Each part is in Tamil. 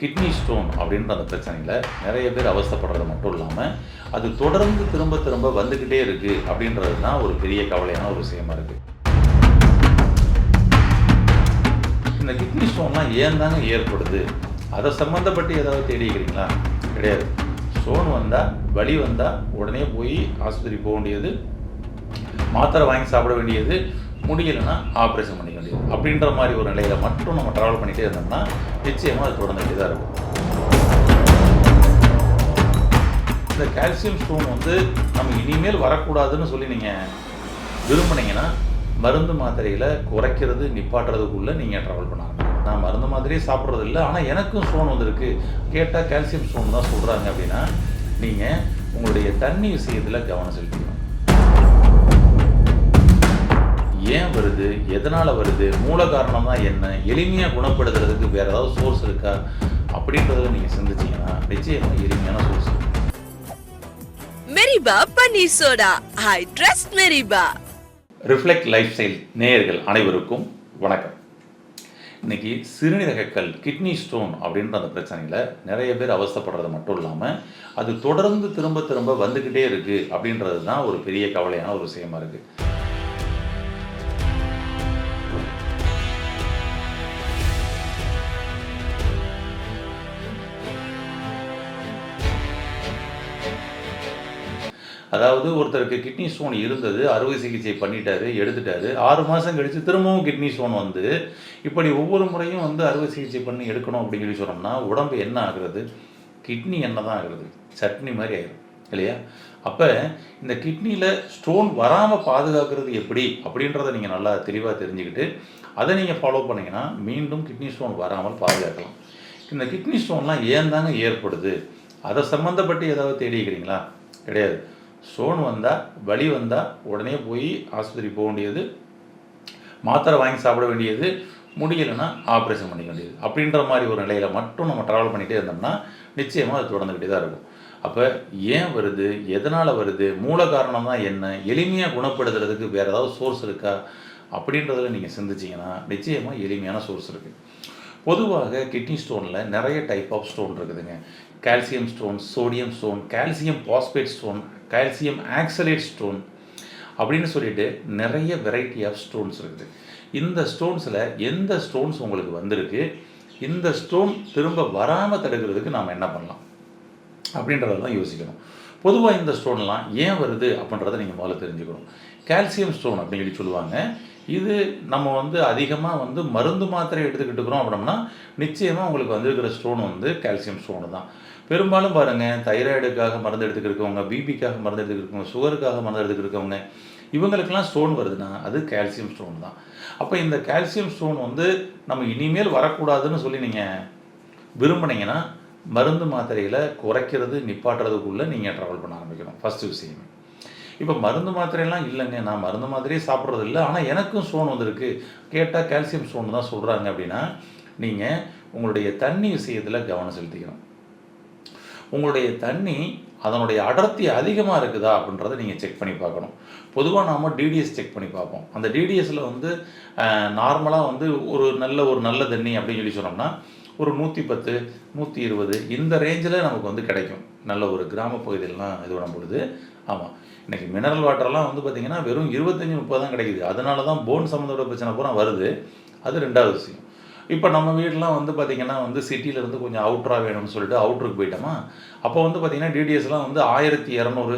கிட்னி ஸ்டோன் அப்படின்ற அந்த பிரச்சனையில் நிறைய பேர் அவஸ்தைப்படுறது மட்டும் இல்லாமல் அது தொடர்ந்து திரும்ப திரும்ப வந்துக்கிட்டே இருக்குது அப்படின்றது தான் ஒரு பெரிய கவலையான ஒரு விஷயமா இருக்குது. இந்த கிட்னி ஸ்டோன்லாம் ஏன் தாங்க ஏற்படுது, அதை சம்மந்தப்பட்டு ஏதாவது தேடிக்கிறீங்களா? கிடையாது. ஸ்டோன் வந்தால், வலி வந்தால் உடனே போய் ஆஸ்பத்திரி போக வேண்டியது, மாத்திரை வாங்கி சாப்பிட வேண்டியது, முடியலைன்னா ஆப்ரேஷன் பண்ணிக்க வேண்டியது அப்படின்ற மாதிரி ஒரு நிலையில் மட்டும் நம்ம ட்ராவல் பண்ணிகிட்டே இருந்தோம்னா நிச்சயமாக அது தொடர்ந்துகிட்டே தான் இருக்கும். இந்த கால்சியம் ஸ்டோன் நம்ம இனிமேல் வரக்கூடாதுன்னு சொல்லி நீங்கள் விரும்புனீங்கன்னா மருந்து மாத்திரையில் குறைக்கிறது நிப்பாட்டுறதுக்குள்ளே நீங்கள் ட்ராவல் பண்ணாங்க. நான் மருந்து மாத்திரையே சாப்பிட்றது இல்லை, ஆனால் எனக்கும் ஸ்டோன் வந்திருக்கு, கேட்டால் கால்சியம் ஸ்டோன் தான் சொல்கிறாங்க அப்படின்னா நீங்கள் உங்களுடைய தண்ணி விஷயத்தில் கவனம் செலுத்திக்கணும். ஏன் வருது, எதனால் வருது, மூல காரணம் தான் என்ன, எளிமையாக குணப்படுத்துறதுக்கு வேறு ஏதாவது சோர்ஸ் இருக்கா அப்படின்றத நீங்கள் சிந்திச்சிங்கன்னா நிச்சயமாக எளிமையான சோர்ஸ். மெரிபா பன்னீர் soda, I trust Meriba. Reflect lifestyle நேயர்கள் அனைவருக்கும் வணக்கம். இன்னைக்கு சிறுநீரகக்கல் கிட்னி ஸ்டோன் அப்படின்ற அந்த பிரச்சனையில் நிறைய பேர் அவஸ்தைப்படுறது மட்டும் இல்லாமல் அது தொடர்ந்து திரும்ப திரும்ப வந்துக்கிட்டே இருக்குது அப்படின்றது தான் ஒரு பெரிய கவலையான ஒரு விஷயமா இருக்குது. அதாவது ஒருத்தருக்கு கிட்னி ஸ்டோன் இருந்தது, அறுவை சிகிச்சை பண்ணிட்டாரு, எடுத்துட்டாரு, 6 மாதம் கழித்து திரும்பவும் கிட்னி ஸ்டோன் இப்படி ஒவ்வொரு முறையும் அறுவை சிகிச்சை பண்ணி எடுக்கணும் அப்படின்னு சொல்லி சொன்னோம்னா உடம்பு என்ன ஆகுறது, கிட்னி என்ன தான் ஆகுறது, சட்னி மாதிரி ஆயிடும் இல்லையா? அப்போ இந்த கிட்னியில் ஸ்டோன் வராமல் பாதுகாக்கிறது எப்படி அப்படின்றத நீங்கள் நல்லா தெளிவாக தெரிஞ்சுக்கிட்டு அதை நீங்கள் ஃபாலோ பண்ணிங்கன்னா மீண்டும் கிட்னி ஸ்டோன் வராமல் பாதுகாக்கலாம். இந்த கிட்னி ஸ்டோன்லாம் ஏன் தாங்க ஏற்படுது, அதை சம்மந்தப்பட்டு ஏதாவது தேடிக்கிறீங்களா? கிடையாது. ஸ்டோன் வந்தால், வலி வந்தால் உடனே போய் ஆஸ்பத்திரி போக வேண்டியது, மாத்திரை வாங்கி சாப்பிட வேண்டியது, முடியலைன்னா ஆப்ரேஷன் பண்ணிக்க வேண்டியது அப்படின்ற மாதிரி ஒரு நிலையில் மட்டும் நம்ம ட்ராவல் பண்ணிகிட்டே இருந்தோம்னா நிச்சயமாக அது தொடர்ந்துக்கிட்டே தான் இருக்கும். அப்போ ஏன் வருது, எதனால் வருது, மூல காரணம் தான் என்ன, எளிமையாக குணப்படுத்துறதுக்கு வேறு ஏதாவது சோர்ஸ் இருக்கா அப்படின்றதில் நீங்கள் சிந்திச்சிங்கன்னா நிச்சயமாக எளிமையான சோர்ஸ் இருக்குது. பொதுவாக கிட்னி ஸ்டோனில் நிறைய டைப் ஆஃப் ஸ்டோன் இருக்குதுங்க. Calcium stone, sodium stone, calcium phosphate stone, calcium oxalate stone அப்படின்னு சொல்லிட்டு நிறைய வெரைட்டி ஆஃப் ஸ்டோன்ஸ் இருக்குது. இந்த ஸ்டோன்ஸில் எந்த ஸ்டோன்ஸ் உங்களுக்கு வந்திருக்கு, இந்த ஸ்டோன் திரும்ப வராமல் தடுக்கிறதுக்கு நாம் என்ன பண்ணலாம் அப்படின்றதெல்லாம் யோசிக்கணும். பொதுவாக இந்த ஸ்டோன்லாம் ஏன் வருது அப்படின்றத நீங்கள் முதல்ல தெரிஞ்சுக்கணும். கால்சியம் ஸ்டோன் அப்படின்னு சொல்லி சொல்லுவாங்க. இது நம்ம அதிகமாக மருந்து மாத்திரை எடுத்துக்கிட்டு இருக்கிறோம் அப்படின்னா நிச்சயமாக உங்களுக்கு வந்திருக்கிற ஸ்டோன் கால்சியம் ஸ்டோனு தான். பெரும்பாலும் பாருங்கள், தைராய்டுக்காக மருந்து எடுத்துக்கிருக்கவங்க, பிபிக்காக மருந்து எடுத்துக்கிருக்கவங்க, சுகருக்காக மருந்து எடுத்துக்கிருக்கவங்க, இவங்களுக்கெல்லாம் ஸ்டோன் வருதுன்னா அது கால்சியம் ஸ்டோன் தான். அப்போ இந்த கால்சியம் ஸ்டோன் நம்ம இனிமேல் வரக்கூடாதுன்னு சொல்லி நீங்கள் விரும்புனீங்கன்னா மருந்து மாத்திரையில் குறைக்கிறது நிப்பாட்டுறதுக்குள்ளே நீங்கள் ட்ராவல் பண்ண ஆரம்பிக்கணும். ஃபஸ்ட்டு விஷயமே. இப்போ மருந்து மாத்திரையெல்லாம் இல்லைங்க, நான் மருந்து மாத்திரையே சாப்பிட்றது இல்லை, ஆனால் எனக்கும் ஸ்டோன் வந்திருக்கு, கேட்டால் கால்சியம் ஸ்டோன் தான் சொல்கிறாங்க அப்படின்னா நீங்கள் உங்களுடைய தண்ணி விஷயத்தில் கவனம் செலுத்திக்கணும். உங்களுடைய தண்ணி அதனுடைய அடர்த்தி அதிகமாக இருக்குதா அப்படின்றத நீங்கள் செக் பண்ணி பார்க்கணும். பொதுவாக நாம் டிடிஎஸ் செக் பண்ணி பார்ப்போம். அந்த டிடிஎஸில் நார்மலாக ஒரு நல்ல தண்ணி அப்படின்னு சொல்லி சொன்னோம்னா ஒரு 110, 120 இந்த ரேஞ்சில் நமக்கு கிடைக்கும். நல்ல ஒரு கிராம பகுதியிலலாம் இது விடும் பொழுது. ஆமாம், இன்றைக்கி மினரல் வாட்டர்லாம் பார்த்திங்கன்னா வெறும் 25-30 தான் கிடைக்குது. அதனால தான் போன் சம்மந்தப்பட்ட பிரச்சனை பூரா வருது. அது ரெண்டாவது விஷயம். இப்போ நம்ம வீடெலாம் பார்த்திங்கன்னா சிட்டியிலேருந்து கொஞ்சம் அவுட்ராக வேணும்னு சொல்லிட்டு அவுட்ருக்கு போயிட்டோமா, அப்போ பார்த்திங்கன்னா டிடிஎஸ்லாம் 1200,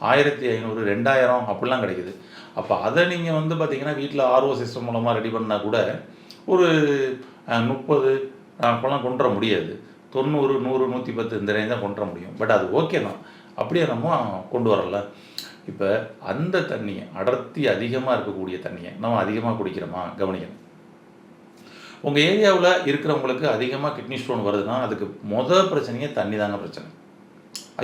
1500, 2000 அப்படிலாம் கிடைக்குது. அப்போ அதை நீங்கள் பார்த்திங்கன்னா வீட்டில் ஆர்ஓ சிஸ்டம் மூலமாக ரெடி பண்ணால் கூட ஒரு 30 அப்போல்லாம் கொண்டு வர முடியாது. 90, 100, 110 இந்த ரேஞ்ச் தான் கொண்டு வர முடியும். பட் அது ஓகே தான், அப்படியே நம்ம கொண்டு வரல. இப்போ அந்த தண்ணியை, அடர்த்தி அதிகமாக இருக்கக்கூடிய தண்ணியை நம்ம அதிகமாக குடிக்கிறோமா கவனிக்கணும். உங்கள் ஏரியாவில் இருக்கிறவங்களுக்கு அதிகமாக கிட்னி ஸ்டோன் வருதுன்னா அதுக்கு மொதல் பிரச்சனையே தண்ணி தாங்க பிரச்சனை.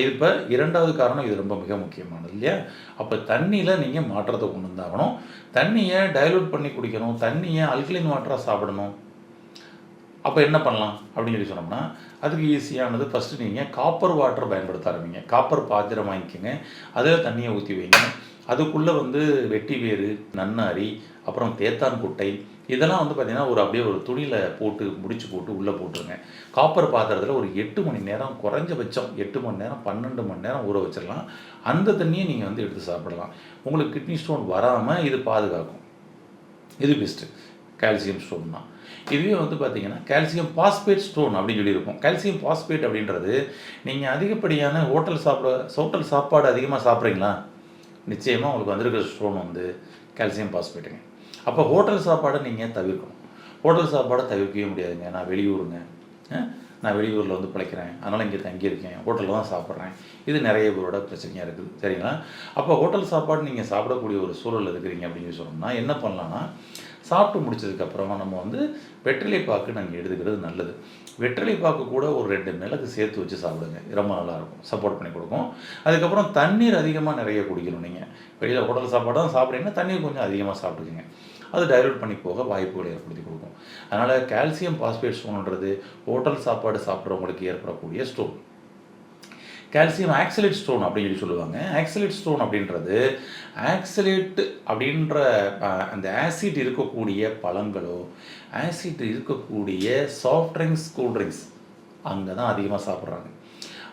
இப்போ இரண்டாவது காரணம், இது ரொம்ப மிக முக்கியமானது இல்லையா? அப்போ தண்ணியில் நீங்கள் மாற்றத்தை கொண்டு வந்தாகணும். தண்ணியை டைலூட் பண்ணி குடிக்கணும், தண்ணியை அல்கலைன் வாட்டராக சாப்பிடணும். அப்போ என்ன பண்ணலாம் அப்படின்னு சொல்லி சொன்னோம்னா அதுக்கு ஈஸியானது, ஃபஸ்ட்டு நீங்கள் காப்பர் வாட்டர் பயன்படுத்த ஆரம்பிங்க. காப்பர் பாத்திரம் வாங்கிக்கோங்க, அதில் தண்ணியை ஊற்றி வைங்க. அதுக்குள்ளே வெட்டி வேறு, நன்னாரி, அப்புறம் தேத்தான் குட்டை, இதெல்லாம் வந்து பார்த்தீங்கன்னா, அப்படியே ஒரு துணியில போட்டு முடிச்சு போட்டு உள்ளே போட்டுருங்க. காப்பர் பாத்திரத்தில ஒரு 8 மணி நேரம் குறைஞ்சபட்சம் 8 மணி நேரம், 12 மணி நேரம் ஊற வச்சிரலாம். அந்த தண்ணிய நீங்க வந்து எடுத்து சாப்பிடலாம். உங்களுக்கு கிட்னி ஸ்டோன் வராம இது பாதுகாக்கும். இது பெஸ்ட்டு. கால்சியம் ஸ்டோன் தான். இதுவே வந்து பார்த்தீங்கன்னா, கால்சியம் பாஸ்பேட் ஸ்டோன் அப்படின்னு சொல்லியிருக்கும். கால்சியம் பாஸ்பேட் அப்படின்றது, நீங்க அதிகப்படியான ஹோட்டல் சாப்பாடு அதிகமா சாப்பிட்றீங்களா? நிச்சயமா உங்களுக்கு வந்திருக்கிற ஸ்டோன் வந்து கால்சியம் பாஸ்பேட்டுங்க. அப்போ ஹோட்டல் சாப்பாட நீங்க தவிர்க்கணும். ஹோட்டல் சாப்பாட தவிர்க்கவே முடியாதுங்க. நான் வெளியூருங்க. அ நான் வெளியூர்ல வந்து பிழைக்கிறேன். அதனால இங்க தங்கியிருக்கேன். ஹோட்டல்ல தான் சாப்பிட்றேன். இது நெறைய பேரோட பிரச்சனையா இருக்குது. சரிங்களா? அப்போ ஹோட்டல் சாப்பாடு நீங்க சாப்பிடக்கூடிய ஒரு சூழல்ல இருக்கிறீங்க அப்படின்னு சொல்லி சொன்னோம்னா, என்ன பண்ணலாம்னா, சாப்பிட்டு முடிச்சதுக்கப்புறம் நம்ம வந்து வெற்றிலை பாக்கு நாங்க எடுத்துக்கிறது நல்லது. வெற்றிலை பாக்கு கூட ஒரு 2 மிளகு சேர்த்து வச்சு சாப்பிடுங்க. ரொம்ப நல்லாயிருக்கும். சப்போர்ட் பண்ணி குடுக்கும். அதுக்கப்புறம் தண்ணீர் அதிகமா நெறைய குடிக்கணும் நீங்க. வெளியில ஹோட்டல் சாப்பாடு தான் சாப்பிட்றீங்கன்னா, தண்ணீர் கொஞ்சம் அதிகமா சாப்பிட்டுக்கங்க. அது டைல்யூட் பண்ணி போக வாய்ப்புகளை ஏற்படுத்தி குடுக்கும். அதனால கால்சியம் பாஸ்பேட் ஸ்டோன்ன்றது ஹோட்டல் சாப்பாடு சாப்பிட்றவங்களுக்கு ஏற்படக்கூடிய ஸ்டோன். கால்சியம் ஆக்சலேட் ஸ்டோன் அப்படின்னு சொல்லி சொல்லுவாங்க. ஆக்சலேட் ஸ்டோன் அப்படின்றது, ஆக்சலேட் அப்படின்ற அந்த ஆசிட் இருக்கக்கூடிய பழங்களோ, ஆசிட் இருக்கக்கூடிய சாஃப்ட் ட்ரிங்க்ஸ், கூல் ட்ரிங்க்ஸ் அங்க தான் அதிகமா சாப்பிடுறாங்க.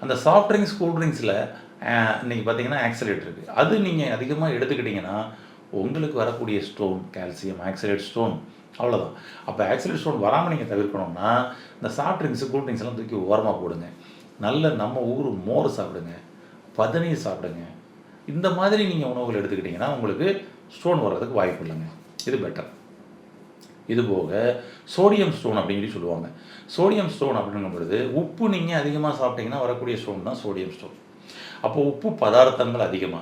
அந்த சாஃப்ட் ட்ரிங்க்ஸ், கூல் ட்ரிங்க்ஸ்ல இன்னைக்கு பார்த்தீங்கன்னா ஆக்சலேட் இருக்கு. அது நீங்க அதிகமா எடுத்துக்கிட்டீங்கன்னா, உங்களுக்கு வரக்கூடிய ஸ்டோன் கால்சியம் ஆக்சலேட் ஸ்டோன் அவ்வளோதான். அப்ப ஆக்சலேட் ஸ்டோன் வராம நீங்க தவிர்க்கணும்னா, இந்த சாஃப்ட் ட்ரிங்க்ஸ், கூல் ட்ரிங்க்ஸ் எல்லாம் தூக்கி ஓரமா போடுங்க. நல்ல நம்ம ஊர் மோர் சாப்பிடுங்க. பதநீர் சாப்பிடுங்க. இந்த மாதிரி நீங்க உணவுகள் எடுத்துக்கிட்டீங்கன்னா, உங்களுக்கு ஸ்டோன் வர்றதுக்கு வாய்ப்பு இல்லங்க. இது பெட்டர். இது போக சோடியம் ஸ்டோன் அப்படின்னு சொல்லி சொல்லுவாங்க. சோடியம் ஸ்டோன் அப்படிங்கும் பொழுது, உப்பு நீங்க அதிகமா சாப்பிட்டீங்கன்னா வரக்கூடிய ஸ்டோன் தான் சோடியம் ஸ்டோன். அப்போ உப்பு பதார்த்தங்கள் அதிகமா,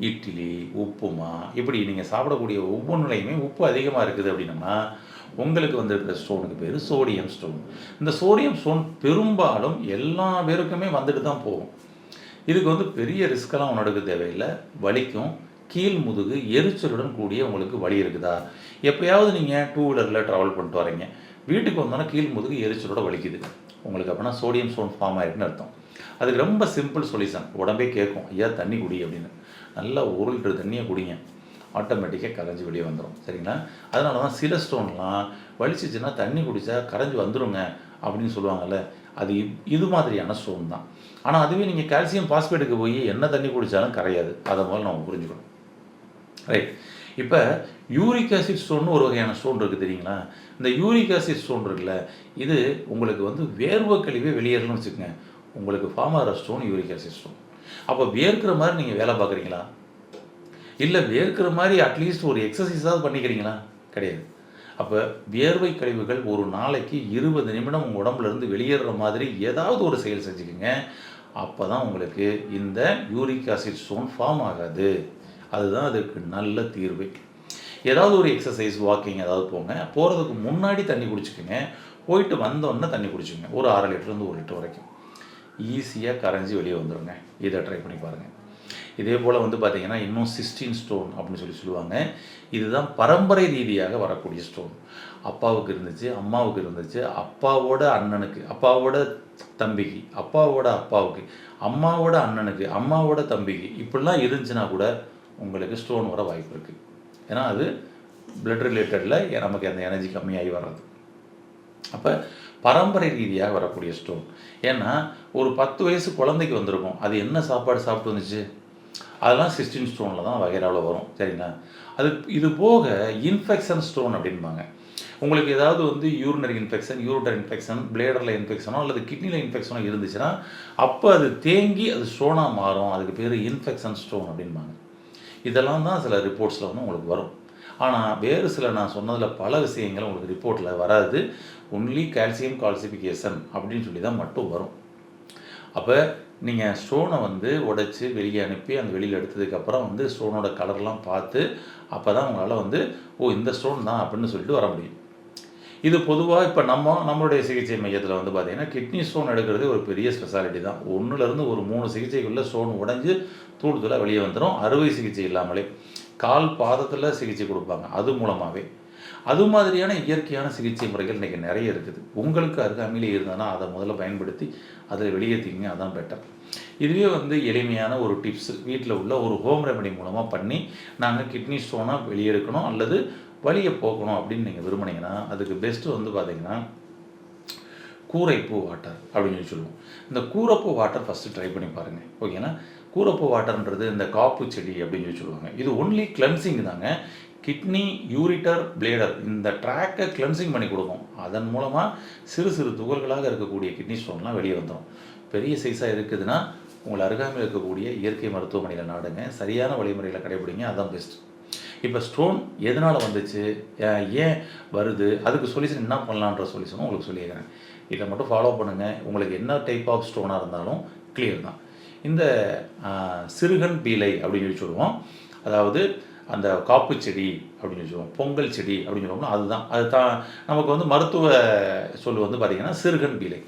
இட்லி, உப்புமா இப்படி நீங்க சாப்பிடக்கூடிய ஒவ்வொன்னுலயுமே உப்பு அதிகமா இருக்குது அப்படின்னம்னா, உங்களுக்கு வந்திருக்கிற ஸ்டோனுக்கு பேரு சோடியம் ஸ்டோன். இந்த சோடியம் ஸ்டோன் பெரும்பாலும் எல்லா பேருக்குமே வந்துட்டு தான் போகும். இதுக்கு வந்து பெரிய ரிஸ்க்லாம் ஒண்ணும் எடுக்க தேவையில்ல. வலிக்கும். கீழ் முதுகு எரிச்சலுடன் கூடிய உங்களுக்கு வலி இருக்குதா? எப்பயாவது நீங்க 2 வீலர்ல டிராவல் பண்ணிட்டு வரீங்க. வீட்டுக்கு வந்தோனே கீழ் முதுகு எரிச்சலோட வலிக்குது. உங்களுக்கு அப்பன்னா சோடியம் ஸ்டோன் ஃபார்ம் ஆயிருக்குன்னு அர்த்தம். அதுக்கு ரொம்ப சிம்பிள் சொல்யூஷன். உடம்பே கேட்கும். ஐயா தண்ணி குடி அப்படின்னு. நல்லா 1 லிட்டர் தண்ணிய குடிங்க. ஆட்டோமேட்டிக்கா கரைஞ்சு வெளிய வந்துரும். சரிங்களா? அதனால தான் சில ஸ்டோன்லாம் வலிச்சுச்சுன்னா தண்ணி குடிச்சா கரைஞ்சு வந்துருங்க அப்படின்னு சொல்லுவாங்கல்ல. அது இது மாதிரியான ஸ்டோன் தான். ஆனா அதுவே நீங்க கால்சியம் பாஸ்பேட்டுக்கு போய் என்ன தண்ணி குடிச்சாலும் கரையாது. அத முதல்ல நம்ம புரிஞ்சுக்கணும். ரைட். இப்ப யூரிக் ஆசிட் ஸ்டோன்னு ஒரு வகையான ஸ்டோன் இருக்கு தெரியுங்களா? இந்த யூரிக் ஆசிட் ஸ்டோன் இருக்குல்ல, இது உங்களுக்கு வந்து வேர்வை கழிவே வெளியேறணும்னு வச்சுக்கங்க. உங்களுக்கு ஃபார்ம் ஆகுற ஸ்டோன் யூரிக் ஆசிட் ஸ்டோன். அப்ப வேர்க்கிற மாரி நீங்க வேலை பார்க்குறீங்களா? இல்ல வேர்க்கிற மாரி அட்லீஸ்ட் ஒரு எக்ஸர்சைஸாவது பண்ணிக்கிறீங்களா? கிடையாது. அப்ப வியர்வை கழிவுகள் ஒரு நாளைக்கு 20 நிமிடம் உங்க உடம்புல இருந்து வெளியேறுற மாதிரி ஏதாவது ஒரு செயல் செஞ்சுக்கங்க. அப்பதான் உங்களுக்கு இந்த யூரிக் ஆசிட் ஸ்டோன் ஃபார்ம் ஆகாது. அதுதான் அதுக்கு நல்ல தீர்வு. ஏதாவது ஒரு எக்ஸர்சைஸ், வாக்கிங் ஏதாவது போங்க. போறதுக்கு முன்னாடி தண்ணி குடிச்சுக்கங்க. போயிட்டு வந்தோனே தண்ணி குடிச்சுக்கங்க. ஒரு 1/2 லிட்டர்லேருந்து 1 லிட்டர் வரைக்கும். ஈஸியா கரைஞ்சு வெளிய வந்துருங்க. இத ட்ரை பண்ணி பாருங்க. இதே போல வந்து பார்த்தீங்கன்னா, இன்னும் சிஸ்டீன் ஸ்டோன் அப்படின்னு சொல்லி சொல்லுவாங்க. இதுதான் பரம்பரை ரீதியாக வரக்கூடிய ஸ்டோன். அப்பாவுக்கு இருந்துச்சு, அம்மாவுக்கு இருந்துச்சு, அப்பாவோட அண்ணனுக்கு, அப்பாவோட தம்பிக்கு, அப்பாவோட அப்பாவுக்கு, அம்மாவோட அண்ணனுக்கு, அம்மாவோட தம்பிக்கு இப்படிலாம் இருந்துச்சுன்னா கூட உங்களுக்கு ஸ்டோன் வர வாய்ப்பு இருக்கு. ஏன்னா அது பிளட் ரிலேட்டட்ல நமக்கு அந்த எனர்ஜி கம்மியாகி வர்றது. அப்ப பரம்பரை ரீதியாக வரக்கூடிய ஸ்டோன். ஏன்னா ஒரு 10 வயசு குழந்தைக்கு வந்திருக்கும். அது என்ன சாப்பாடு சாப்பிட்டு வந்துச்சு? அதெல்லாம் சிஸ்டீன் ஸ்டோன்ல தான் வகைறாவுல வரும். சரிங்களா? இது போக இன்ஃபெக்ஷன் ஸ்டோன் அப்படிம்பாங்க. உங்களுக்கு ஏதாவது வந்து யூரினரி இன்ஃபெக்ஷன், யூரிட்டர் இன்ஃபெக்ஷன், பிளேடர்ல இன்ஃபெக்ஷனோ அல்லது கிட்னில இன்ஃபெக்ஷனோ இருந்துச்சுன்னா, அப்ப அது தேங்கி அது ஸ்டோனா மாறும். அதுக்கு பேரு இன்ஃபெக்ஷன் ஸ்டோன் அப்படிம்பாங்க. இதெல்லாம் தான் சில ரிப்போர்ட்ஸ்ல வந்து உங்களுக்கு வரும். ஆனா வேறு சில நான் சொன்னதுல பல விஷயங்கள் உங்களுக்கு ரிப்போர்ட்ல வராது. ஒன்லி கால்சியம் கால்சிஃபிகேஷன் அப்படின்னு சொல்லி தான் மட்டும் வரும். அப்ப நீங்க ஸ்டோன வந்து உடைச்சு வெளிய அனுப்பி, அந்த வெளியில எடுத்ததுக்கப்புறம் வந்து ஸ்டோனோட கலர்லாம் பார்த்து, அப்பதான் உங்களால வந்து, ஓ! இந்த ஸ்டோன் தான் அப்படின்னு சொல்லிட்டு வர முடியும். இது பொதுவா இப்ப நம்மளுடைய சிகிச்சை மையத்தில வந்து பார்த்தீங்கன்னா, கிட்னி ஸ்டோன் எடுக்கிறது ஒரு பெரிய ஸ்பெஷாலிட்டி தான். 1லிருந்து ஒரு 3 சிகிச்சைக்குள்ள ஸ்டோன் உடைஞ்சு தூள் தூளா வெளிய வந்துரும். அறுவை சிகிச்சை இல்லாமலே. கால் பாதத்தில சிகிச்சை குடுப்பாங்க. அது மூலமாவே. அது மாதிரியான இயற்கையான சிகிச்சை முறைகள் இன்னைக்கு நெறைய இருக்குது. உங்களுக்கு அருகாமையிலே இருந்ததுன்னா, அத முதல்ல பயன்படுத்தி அதில வெளியேத்திக்கங்க. அதான் பெட்டர். இதுவே வந்து எளிமையான ஒரு டிப்ஸ் வீட்ல உள்ள ஒரு ஹோம் ரெமெடி மூலமா பண்ணி, நாங்க கிட்னி ஸ்டோனா வெளிய எடுக்கணும் அல்லது வலியை போக்கணும் அப்படின்னு நீங்கள் விரும்புனீங்கன்னா அதுக்கு பெஸ்ட்டு வந்து பார்த்தீங்கன்னா கூரைப்பூ வாட்டர் அப்படின்னு சொல்லி சொல்லுவோம். இந்த கூரைப்பூ வாட்டர் ஃபஸ்ட்டு ட்ரை பண்ணி பாருங்கள். ஓகேங்களா? கூரைப்பூ வாட்டர்ன்றது இந்த காப்பு செடி அப்படின்னு சொல்லி சொல்லுவாங்க. இது ஒன்லி கிளென்சிங் தாங்க. கிட்னி, யூரிட்டர், பிளேடர் இந்த ட்ராக்கை கிளென்சிங் பண்ணி கொடுக்கும். அதன் மூலமாக சிறு சிறு துகள்களாக இருக்கக்கூடிய கிட்னி ஸ்டோன்லாம் வெளியே வந்துடும். பெரிய சைஸாக இருக்குதுன்னா உங்கள் அருகாமையில் இருக்கக்கூடிய இயற்கை மருத்துவமனையில் நாடுங்க. சரியான வழிமுறைகளை கடைபிடிங்க. அதுதான் பெஸ்ட். இப்போ ஸ்டோன் எதனால் வந்துச்சு, ஏன் வருது, அதுக்கு சொல்யூஷன் என்ன பண்ணலான்ற சொல்யூஷனும் உங்களுக்கு சொல்லியிருக்கிறேன். இதை மட்டும் ஃபாலோ பண்ணுங்கள். உங்களுக்கு என்ன டைப் ஆஃப் ஸ்டோனாக இருந்தாலும் கிளியர் தான். இந்த சிறுகன் பீலை அப்படின்னு சொல்லி சொல்லுவோம். அதாவது அந்த காப்பு செடி அப்படின்னு சொல்லி சொல்லுவோம், பொங்கல் செடி அப்படின்னு சொல்லுவோம்னா அதுதான். அது தான் நமக்கு வந்து மருத்துவ சொல் வந்து பார்த்திங்கன்னா சிறுகன் பீலை.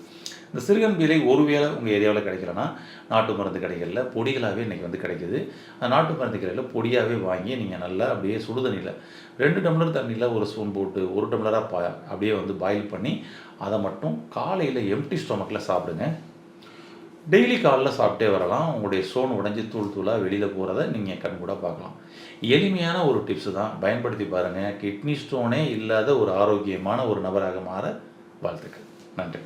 இந்த சிறுகன் பீலை ஒருவேளை உங்கள் ஏரியாவில் கிடைக்கலன்னா நாட்டு மருந்து கடைகளில் பொடிகளாகவே இன்றைக்கி வந்து கிடைக்குது. அந்த நாட்டு மருந்து கடையில் பொடியாகவே வாங்கி நீங்கள் நல்லா அப்படியே சுடுதண்ணியில் 2 டம்ளர் தண்ணியில் ஒரு ஸ்பூன் போட்டு 1 டம்ளராக அப்படியே வந்து பாயில் பண்ணி அதை மட்டும் காலையில் எம்டி ஸ்டொமக்கில் சாப்பிடுங்க. டெய்லி காலைல சாப்பிட்டே வரலாம். உங்களுடைய ஸ்டோன் உடைஞ்சி தூள் தூளாக வெளியில் போகிறத நீங்கள் கண்கூட பார்க்கலாம். எளிமையான ஒரு டிப்ஸு தான், பயன்படுத்தி பாருங்கள். கிட்னி ஸ்டோனே இல்லாத ஒரு ஆரோக்கியமான ஒரு நபராக மாற வாழ்த்துக்கள். நன்றி.